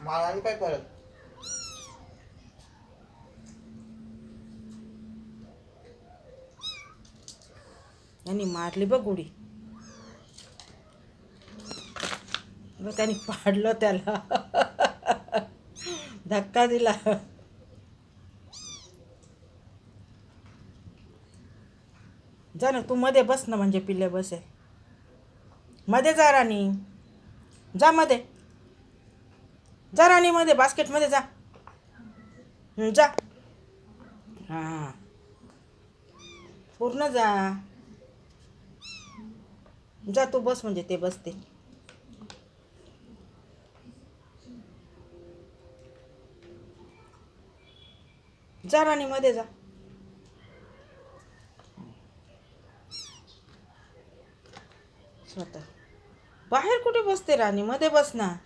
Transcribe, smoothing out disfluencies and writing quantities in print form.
मला नाही काय करत. त्यांनी मारली बघ उडी. मग त्यांनी पाडलं त्याला. धक्का दिला. जा ना तू मध्ये बस ना, म्हणजे पिल्ले बसेल. मध्ये जा राणी. जा मध्ये. जा राणी मध्ये, बास्केटमध्ये जा. जा. हां, पूर्ण जा. जा तू बस, म्हणजे ते बसते. जा राणी मध्ये जा. स्वतः बाहेर कुठे बसते राणी, मध्ये बस ना.